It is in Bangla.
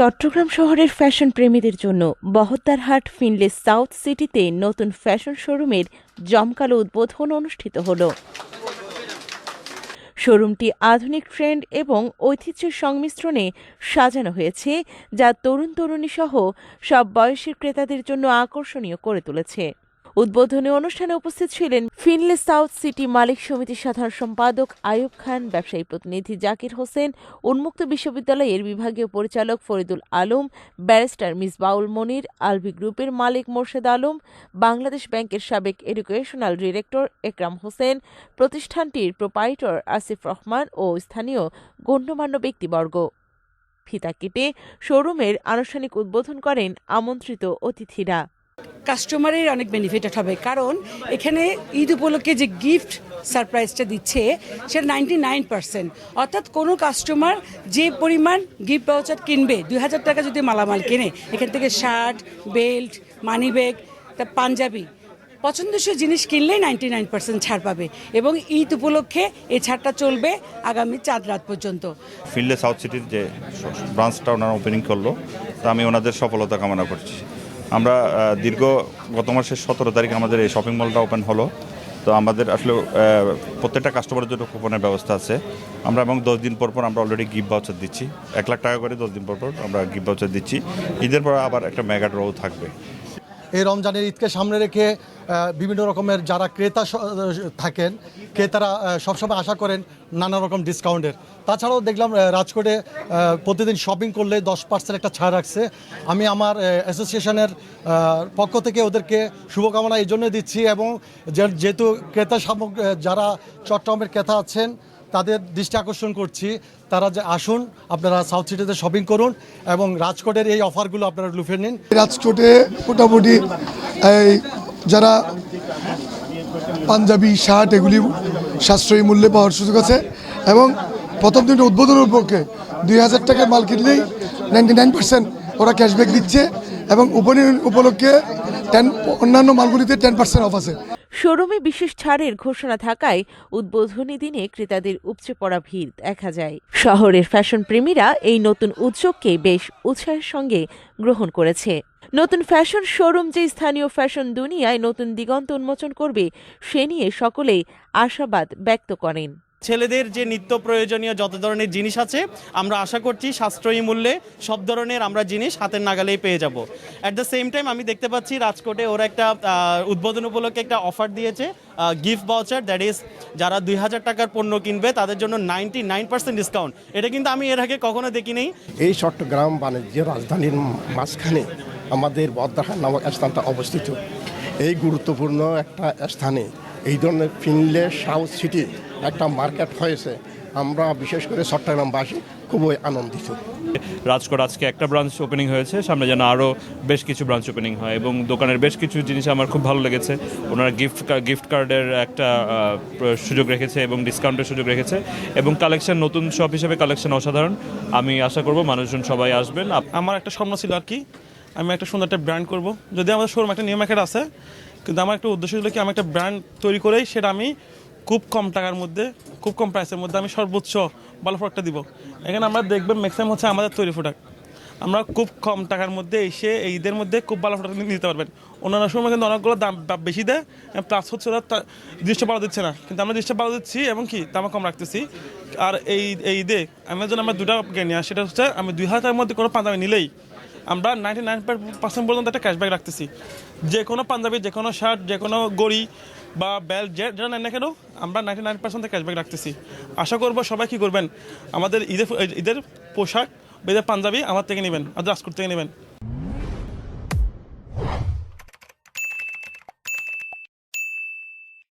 চট্টগ্রাম শহরের ফ্যাশন প্রেমীদের জন্য বহদ্দারহাট ফিনলেস সাউথ সিটিতে নতুন ফ্যাশন শোরুমের জমকালো উদ্বোধন অনুষ্ঠিত হল। শোরুমটি আধুনিক ট্রেন্ড এবং ঐতিহ্যের সংমিশ্রণে সাজানো হয়েছে, যা তরুণ তরুণী সহ সব বয়সের ক্রেতাদের জন্য আকর্ষণীয় করে তুলেছে। উদ্বোধনী অনুষ্ঠানে উপস্থিত ছিলেন ফিনলেস সাউথ সিটি মালিক সমিতির সাধারণ সম্পাদক আয়ুব খান, ব্যবসায়ী প্রতিনিধি জাকির হোসেন, উন্মুক্ত বিশ্ববিদ্যালয়ের বিভাগীয় পরিচালক ফরিদুল আলম, ব্যারিস্টার মিসবাউল মনির, আলভি গ্রুপের মালিক মোর্শেদ আলম, বাংলাদেশ ব্যাংকের সাবেক এডুকেশনাল ডিরেক্টর একরাম হোসেন, প্রতিষ্ঠানটির প্রোপাইটর আসিফ রহমান ও স্থানীয় গণ্যমান্য ব্যক্তিবর্গ। ফিতা কেটে শোরুমের আনুষ্ঠানিক উদ্বোধন করেন আমন্ত্রিত অতিথিরা। কাস্টমারের অনেক বেনিফিটেড হবে, কারণ এখানে ঈদ উপলক্ষে যে গিফট সারপ্রাইজটা দিচ্ছে সেটা 99%, অর্থাৎ কোনো কাস্টমার যে পরিমাণ গিফট ভাউচার কিনবে, 2000 টাকা যদি মালামাল কিনে, এখান থেকে shirt, belt, money bag, panjabi পছন্দসই জিনিস কিনলেই 99% ছাড় পাবে এবং ঈদ উপলক্ষে এই ছাড়টা চলবে আগামী 4 রাত পর্যন্ত। ফিনলেস সাউথ সিটির যে ব্রাঞ্চটা ওনারা ওপেনিং করলো, তা আমি ওনাদের সফলতা কামনা করছি। আমরা গত মাসের 17 তারিখ আমাদের এই শপিং মলটা ওপেন হলো। তো আমাদের আসলে প্রত্যেকটা কাস্টমারের জন্য কুপনের ব্যবস্থা আছে আমরা, এবং 10 দিন পর আমরা অলরেডি গিফট ভাউচার দিচ্ছি। 1 লাখ টাকা করে 10 দিন পর আমরা গিফট ভাউচার দিচ্ছি। ঈদের পর আবার একটা মেগা ড্রও থাকবে। এই রমজানের ঈদকে সামনে রেখে বিভিন্ন রকমের যারা ক্রেতা থাকেন, ক্রেতারা সবসময় আশা করেন নানা রকম ডিসকাউন্টের। তাছাড়াও দেখলাম রাজকোটে প্রতিদিন শপিং করলে 10% একটা ছাড় রাখছে। আমি আমার অ্যাসোসিয়েশনের পক্ষ থেকে ওদেরকে শুভকামনা এই জন্য দিচ্ছি, এবং যেহেতু ক্রেতা সামগ্রী যারা চট্টগ্রামের ক্রেতা আছেন তাদের দৃষ্টি আকর্ষণ করছি, তারা যে আসুন, আপনারা সাউথ সিটিতে শপিং করুন এবং রাজকোটের এই অফারগুলো আপনারা লুফে নিন। রাজকোটে মোটামুটি এই যারা পাঞ্জাবি, শার্ট এগুলি সাশ্রয়ী মূল্যে পাওয়ার সুযোগ আছে, এবং প্রথম দিন উদ্বোধনের উপলক্ষে 2000 টাকার মাল কিনলেই 99% ওরা ক্যাশব্যাক দিচ্ছে, এবং ওপেনিং উপলক্ষে অন্যান্য মালগুলিতে 10% অফ আছে। শোরুমে বিশেষ ছাড়ের ঘোষণা থাকায় উদ্বোধনী দিনে ক্রেতাদের উপচে পড়া ভিড় দেখা যায়। শহরের ফ্যাশন প্রেমীরা এই নতুন উদ্যোগকে বেশ উৎসাহের সঙ্গে গ্রহণ করেছে। নতুন ফ্যাশন শোরুম যে স্থানীয় ফ্যাশন দুনিয়ায় নতুন দিগন্ত উন্মোচন করবে, সে নিয়ে সকলেই আশাবাদ ব্যক্ত করেন। ছেলেদের যে নিত্য প্রয়োজনীয় যত ধরনের জিনিস আছে, আমরা আশা করছি সাশ্রয়ী মূল্যে সব ধরনের আমরা জিনিস হাতের নাগালেই পেয়ে যাব। অ্যাট দ্য সেম টাইম আমি দেখতে পাচ্ছি রাজকোটে ওরা একটা উদ্বোধন উপলক্ষে একটা অফার দিয়েছে, গিফট ভাউচার, দ্যাট ইজ যারা 2000 টাকার পণ্য কিনবে তাদের জন্য 99% ডিসকাউন্ট। এটা কিন্তু আমি এর আগে কখনো দেখিনি। এই চট্টগ্রাম বাণিজ্য রাজধানীর মাঝখানে আমাদের বহদ্দারহাট নামক স্থানটা অবস্থিত। এই গুরুত্বপূর্ণ একটা স্থানে এই ধরনের ফিনলেস সাউথ সিটি একটা মার্কেট হয়েছে, আমরা বিশেষ করে চট্টগ্রামবাসী খুবই আনন্দিত। রাজকোট আজকে একটা ব্রাঞ্চ ওপেনিং হয়েছে, সামনে যেন আরও বেশ কিছু ব্রাঞ্চ ওপেনিং হয়, এবং দোকানের বেশ কিছু জিনিস আমার খুব ভালো লেগেছে। ওনারা গিফট কার্ডের একটা সুযোগ রেখেছে এবং ডিসকাউন্টের সুযোগ রেখেছে, এবং কালেকশন নতুন শপ হিসেবে কালেকশন অসাধারণ। আমি আশা করব মানুষজন সবাই আসবেন। আমার একটা স্বপ্ন ছিল আর কি, আমি একটা সুন্দর একটা ব্র্যান্ড করব। যদি আমাদের শোরুম একটা নিউ মার্কেট আছে, কিন্তু আমার একটা উদ্দেশ্য ছিল কি আমি একটা ব্র্যান্ড তৈরি করেই সেটা আমি খুব কম টাকার মধ্যে, খুব কম প্রাইসের মধ্যে আমি সর্বোচ্চ ভালো প্রোডাক্টটা দিব। এখানে আমরা দেখবেন ম্যাক্সিমাম হচ্ছে আমাদের তৈরি প্রোডাক্ট, আমরা খুব কম টাকার মধ্যে এসে এই ঈদের মধ্যে খুব ভালো প্রোডাক্ট নিতে পারবেন। অন্যান্য সময় কিন্তু অনেকগুলো দাম বেশি দেয়, প্লাস হচ্ছে ওরা জিনিসটা ভালো দিচ্ছে না, কিন্তু আমরা জিনিসটা ভালো দিচ্ছি এবং কি দামে কম রাখতেছি। আর এই ঈদে আমার জন্য আমরা 2টা জ্ঞানী, সেটা হচ্ছে আমি 2000 টাকার মধ্যে কোনো পাঞ্জাবি নিলেই আমরা 99% পর্যন্ত একটা ক্যাশব্যাক রাখতেছি। যে কোনো পাঞ্জাবি, যে কোনো শার্ট, যে কোনো গড়ি বা বেল্ট যেটা নেন না কেন, আমরা 99% ক্যাশব্যাক রাখতেছি। আশা করবো সবাই কী করবেন, আমাদের ঈদের পোশাক বা ঈদের পাঞ্জাবি আমার থেকে নেবেন, আর রাজকোট থেকে নেবেন।